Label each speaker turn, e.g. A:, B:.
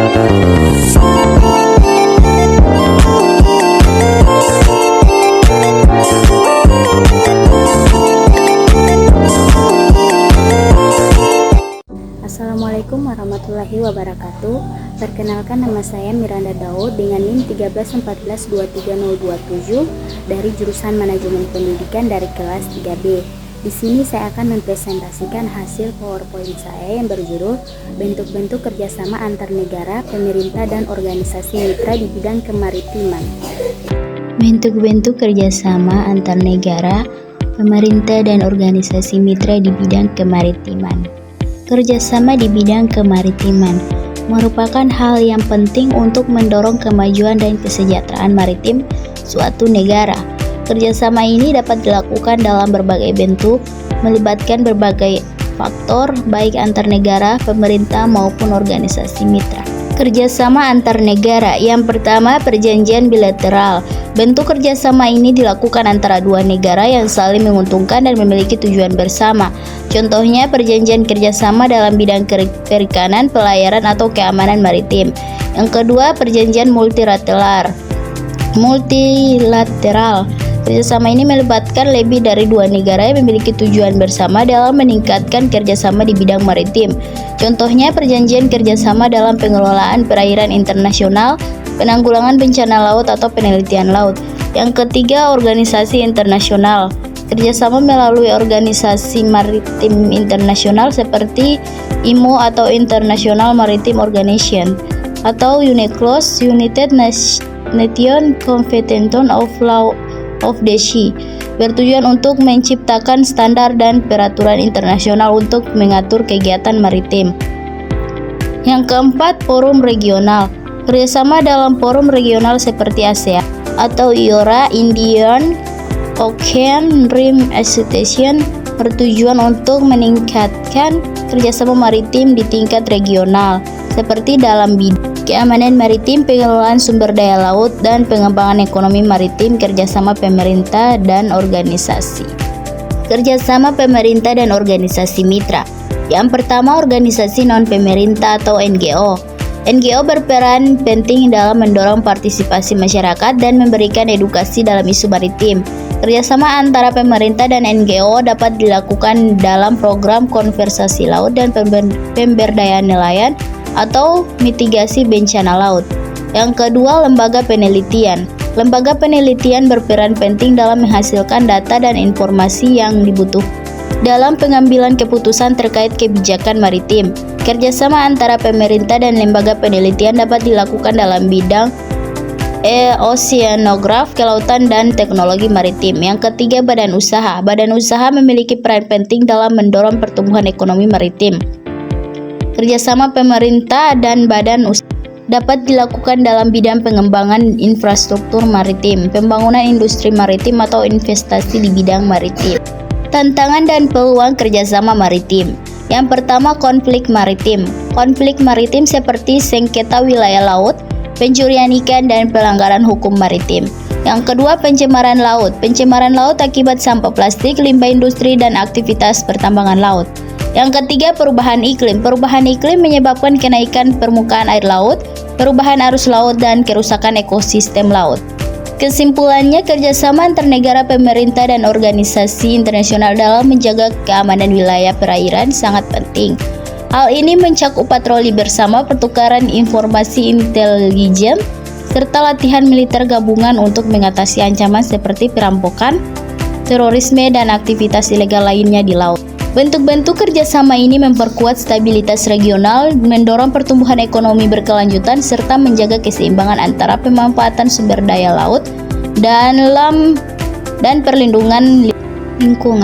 A: Assalamualaikum warahmatullahi wabarakatuh. Perkenalkan, nama saya Miranda Daud dengan NIM 131423027 dari jurusan Manajemen Pendidikan dari kelas 3B. Di sini saya akan mempresentasikan hasil PowerPoint saya yang berjudul bentuk-bentuk kerjasama antar negara, pemerintah, dan organisasi mitra di bidang kemaritiman.
B: Bentuk-bentuk kerjasama antar negara, pemerintah, dan organisasi mitra di bidang kemaritiman. Kerjasama di bidang kemaritiman merupakan hal yang penting untuk mendorong kemajuan dan kesejahteraan maritim suatu negara. Kerjasama ini dapat dilakukan dalam berbagai bentuk, melibatkan berbagai faktor, baik antar negara, pemerintah, maupun organisasi mitra. Kerjasama antar negara. Yang pertama, perjanjian bilateral. Bentuk kerjasama ini dilakukan antara dua negara yang saling menguntungkan dan memiliki tujuan bersama. Contohnya, perjanjian kerjasama dalam bidang perikanan, pelayaran, atau keamanan maritim. Yang kedua, perjanjian multilateral. Kerjasama ini melibatkan lebih dari dua negara yang memiliki tujuan bersama dalam meningkatkan kerjasama di bidang maritim. Contohnya, perjanjian kerjasama dalam pengelolaan perairan internasional, penanggulangan bencana laut, atau penelitian laut. Yang ketiga, organisasi internasional. Kerjasama melalui organisasi maritim internasional seperti IMO atau International Maritime Organization atau UNCLOS, United Nations Convention of Law of the Sea, bertujuan untuk menciptakan standar dan peraturan internasional untuk mengatur kegiatan maritim. Yang keempat, forum regional. Kerjasama dalam forum regional seperti ASEAN atau IORA, Indian Ocean Rim Association, bertujuan untuk meningkatkan kerjasama maritim di tingkat regional, seperti dalam bidang keamanan maritim, pengelolaan sumber daya laut, dan pengembangan ekonomi maritim. Kerjasama pemerintah dan organisasi. Kerjasama pemerintah dan organisasi mitra. Yang pertama, organisasi non-pemerintah atau NGO. NGO berperan penting dalam mendorong partisipasi masyarakat dan memberikan edukasi dalam isu maritim. Kerjasama antara pemerintah dan NGO dapat dilakukan dalam program konservasi laut dan pemberdayaan nelayan atau mitigasi bencana laut. Yang kedua, lembaga penelitian. Lembaga penelitian berperan penting dalam menghasilkan data dan informasi yang dibutuhkan dalam pengambilan keputusan terkait kebijakan maritim. Kerjasama antara pemerintah dan lembaga penelitian dapat dilakukan dalam bidang oceanograf, kelautan, dan teknologi maritim. Yang ketiga, badan usaha. Badan usaha memiliki peran penting dalam mendorong pertumbuhan ekonomi maritim. Kerjasama pemerintah dan badan usaha dapat dilakukan dalam bidang pengembangan infrastruktur maritim, pembangunan industri maritim, atau investasi di bidang maritim. Tantangan dan peluang kerjasama maritim. Yang pertama, konflik maritim. Konflik maritim seperti sengketa wilayah laut, pencurian ikan, dan pelanggaran hukum maritim. Yang kedua, pencemaran laut. Pencemaran laut akibat sampah plastik, limbah industri, dan aktivitas pertambangan laut. Yang ketiga, perubahan iklim. Perubahan iklim menyebabkan kenaikan permukaan air laut, perubahan arus laut, dan kerusakan ekosistem laut. Kesimpulannya, kerjasama antar negara, pemerintah, dan organisasi internasional dalam menjaga keamanan wilayah perairan sangat penting. Hal ini mencakup patroli bersama, pertukaran informasi intelijen, serta latihan militer gabungan untuk mengatasi ancaman seperti perampokan, terorisme, dan aktivitas ilegal lainnya di laut. Bentuk-bentuk kerjasama ini memperkuat stabilitas regional, mendorong pertumbuhan ekonomi berkelanjutan, serta menjaga keseimbangan antara pemanfaatan sumber daya laut dan perlindungan lingkungan.